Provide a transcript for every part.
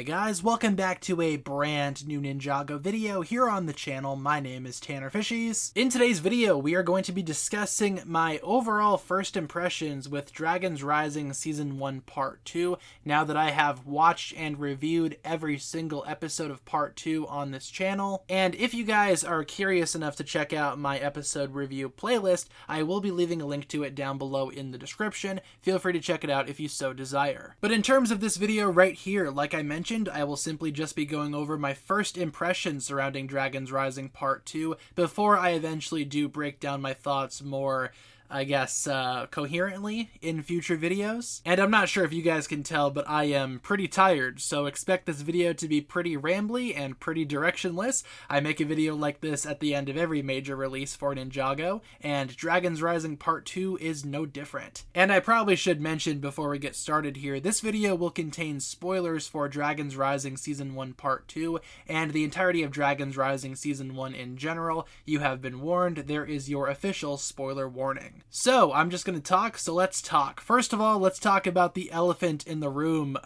guys, welcome back to a brand new Ninjago video here on the channel. My name is TannerFishies. In today's video, we are going to be discussing my overall first impressions with Dragons Rising Season 1 Part 2, now that I have watched and reviewed every single episode of Part 2 on this channel. And if you guys are curious enough to check out my episode review playlist, I will be leaving a link to it down below in the description. Feel free to check it out if you so desire. But in terms of this video right here, like I mentioned, I will simply just be going over my first impressions surrounding Dragons Rising Part 2 before I eventually do break down my thoughts more, I guess, coherently in future videos. And I'm not sure if you guys can tell, but I am pretty tired, so expect this video to be pretty rambly and pretty directionless. I make a video like this at the end of every major release for Ninjago, and Dragons Rising Part 2 is no different. And I probably should mention before we get started here, this video will contain spoilers for Dragons Rising Season 1 Part 2, and the entirety of Dragons Rising Season 1 in general. You have been warned, there is your official spoiler warning. So, I'm just gonna talk, so let's talk. First of all, let's talk about the elephant in the room,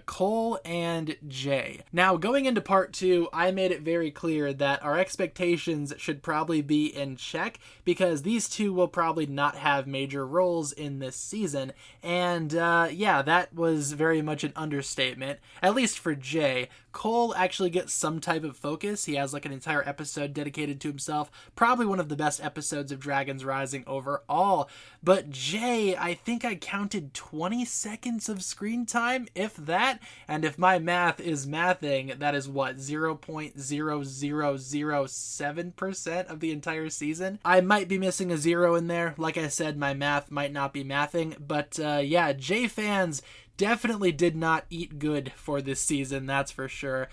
Cole and Jay. Now, going into part 2, I made it very clear that our expectations should probably be in check, because these two will probably not have major roles in this season, and yeah, that was very much an understatement, at least for Jay. Cole actually gets some type of focus. He has like an entire episode dedicated to himself, probably one of the best episodes of Dragons Rising overall. But Jay, I think I counted 20 seconds of screen time, if that, and if my math is mathing, that is what, 0.00007% of the entire season? I might be missing a zero in there. Like I said, my math might not be mathing, but yeah, Jay fans definitely did not eat good for this season, that's for sure.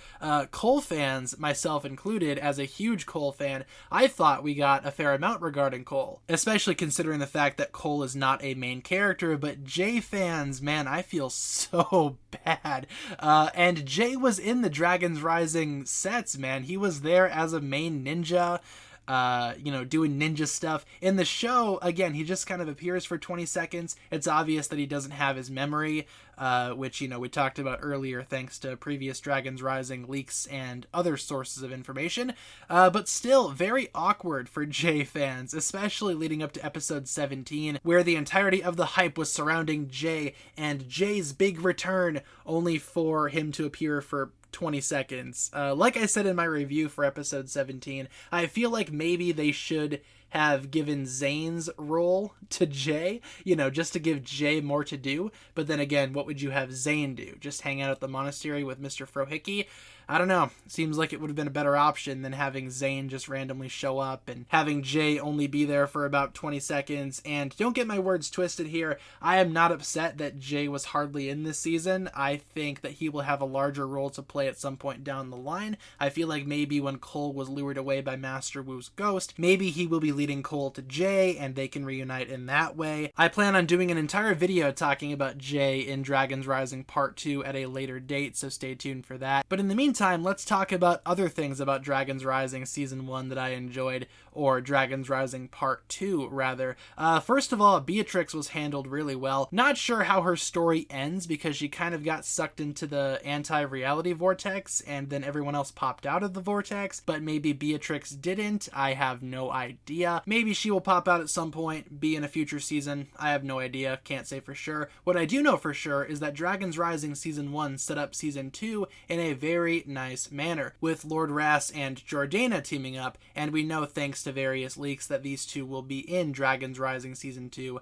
Cole fans, myself included, as a huge Cole fan, I thought we got a fair amount regarding Cole, especially considering the fact that Cole is not a main character, but Jay fans, man, I feel so bad. And Jay was in the Dragons Rising sets, man. He was there as a main ninja, you know, doing ninja stuff. In the show, again, he just kind of appears for 20 seconds. It's obvious that he doesn't have his memory, which, you know, we talked about earlier thanks to previous Dragons Rising leaks and other sources of information. But still, very awkward for Jay fans, especially leading up to episode 17, where the entirety of the hype was surrounding Jay and Jay's big return, only for him to appear for 20 seconds. Like I said in my review for episode 17, I feel like maybe they should have given Zane's role to Jay, you know, just to give Jay more to do. But then again, what would you have Zane do? Just hang out at the monastery with Mr. Frohickey? I don't know. Seems like it would have been a better option than having Zane just randomly show up and having Jay only be there for about 20 seconds. And don't get my words twisted here. I am not upset that Jay was hardly in this season. I think that he will have a larger role to play at some point down the line. I feel like maybe when Cole was lured away by Master Wu's ghost, maybe he will be leading Cole to Jay and they can reunite in that way. I plan on doing an entire video talking about Jay in Dragons Rising Part 2 at a later date, so stay tuned for that. But in the meantime, let's talk about other things about Dragons Rising Season 1 that I enjoyed, or Dragons Rising Part 2, rather. First of all, Beatrix was handled really well. Not sure how her story ends, because she kind of got sucked into the anti-reality vortex, and then everyone else popped out of the vortex, but maybe Beatrix didn't. I have no idea. Maybe she will pop out at some point, be in a future season. I have no idea, can't say for sure. What I do know for sure is that Dragons Rising Season 1 set up Season 2 in a very nice manner, with Lord Ras and Jordana teaming up, and we know thanks to various leaks that these two will be in Dragons Rising Season 2,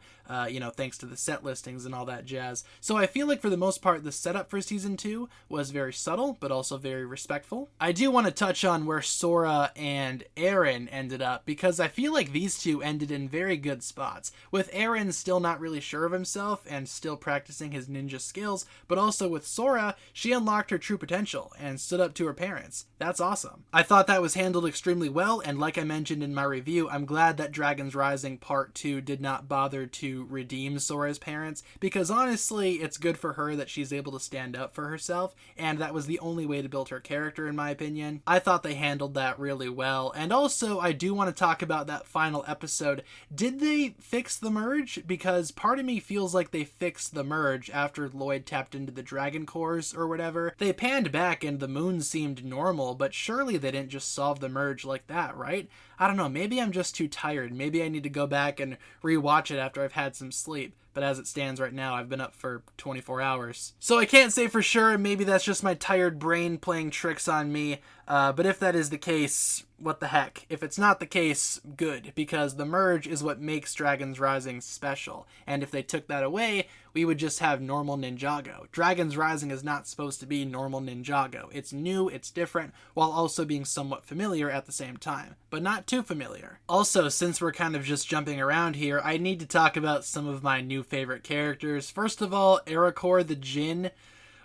you know, thanks to the set listings and all that jazz. So I feel like for the most part the setup for Season 2 was very subtle, but also very respectful. I do want to touch on where Sora and Eren ended up, because I feel like these two ended in very good spots, with Eren still not really sure of himself and still practicing his ninja skills, but also with Sora, she unlocked her true potential and stood up to her parents. That's awesome. I thought that was handled extremely well, and like I mentioned in my review, I'm glad that Dragon's Rising Part 2 did not bother to redeem Sora's parents, because honestly, it's good for her that she's able to stand up for herself, and that was the only way to build her character, in my opinion. I thought they handled that really well, and also, I do want to talk about that final episode. Did they fix the merge? Because part of me feels like they fixed the merge after Lloyd tapped into the Dragon Cores or whatever. They panned back and the moon seemed normal, but surely they didn't just solve the merge like that, right? I don't know, maybe I'm just too tired. Maybe I need to go back and rewatch it after I've had some sleep. But as it stands right now, I've been up for 24 hours. So I can't say for sure, maybe that's just my tired brain playing tricks on me. But if that is the case, what the heck? If it's not the case, good, because the merge is what makes Dragon's Rising special. And if they took that away, we would just have normal Ninjago. Dragon's Rising is not supposed to be normal Ninjago. It's new, it's different, while also being somewhat familiar at the same time, but not too familiar. Also, since we're kind of just jumping around here, I need to talk about some of my new favorite characters. First of all, Ericor the Djinn.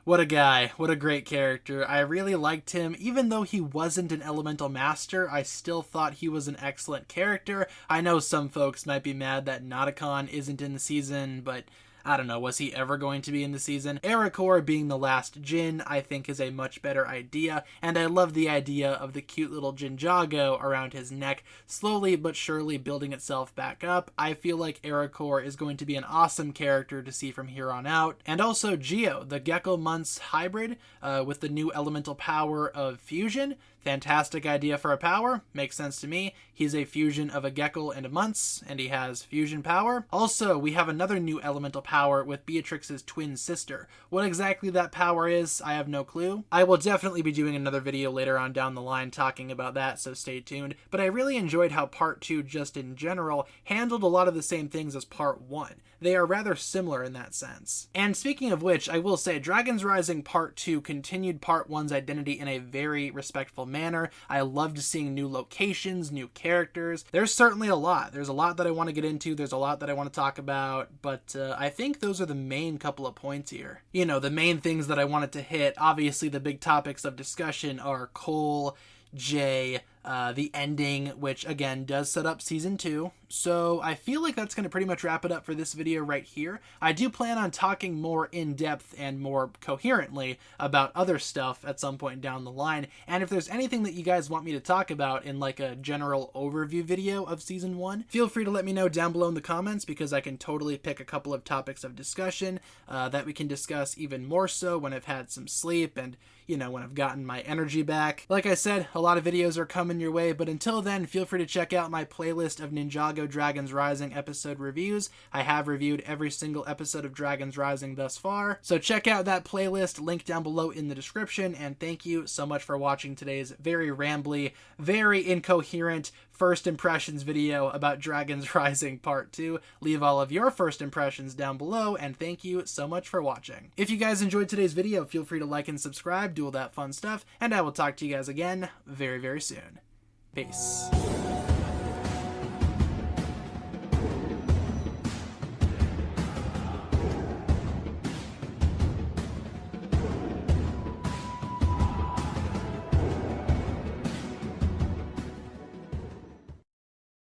What a guy. What a great character. I really liked him. Even though he wasn't an elemental master, I still thought he was an excellent character. I know some folks might be mad that Nauticon isn't in the season, but I don't know, was he ever going to be in the season? Ericor being the last Djinn, I think, is a much better idea, and I love the idea of the cute little Ninjago around his neck, slowly but surely building itself back up. I feel like Ericor is going to be an awesome character to see from here on out. And also Geo, the Gecko Months hybrid, with the new elemental power of fusion. Fantastic idea for a power. Makes sense to me. He's a fusion of a Gecko and a Muntz, and he has fusion power. Also, we have another new elemental power with Beatrix's twin sister. What exactly that power is, I have no clue. I will definitely be doing another video later on down the line talking about that, so stay tuned. But I really enjoyed how Part 2, just in general, handled a lot of the same things as Part 1. They are rather similar in that sense. And speaking of which, I will say Dragon's Rising Part 2 continued Part 1's identity in a very respectful manner. I loved seeing new locations, new characters. There's certainly a lot. There's a lot that I want to get into. There's a lot that I want to talk about, but I think those are the main couple of points here. You know, the main things that I wanted to hit. Obviously, the big topics of discussion are Cole, Jay, the ending, which again does set up season 2. So I feel like that's going to pretty much wrap it up for this video right here. I do plan on talking more in depth and more coherently about other stuff at some point down the line. And if there's anything that you guys want me to talk about in like a general overview video of season 1, feel free to let me know down below in the comments, because I can totally pick a couple of topics of discussion that we can discuss even more so when I've had some sleep and, you know, when I've gotten my energy back. Like I said, a lot of videos are coming your way, but until then, feel free to check out my playlist of Ninjago Dragon's Rising episode reviews. I have reviewed every single episode of Dragon's Rising thus far, so check out that playlist, link down below in the description, and thank you so much for watching today's very rambly, very incoherent first impressions video about Dragon's Rising Part 2. Leave all of your first impressions down below, and thank you so much for watching. If you guys enjoyed today's video, feel free to like and subscribe, do all that fun stuff, and I will talk to you guys again very, very soon. Peace.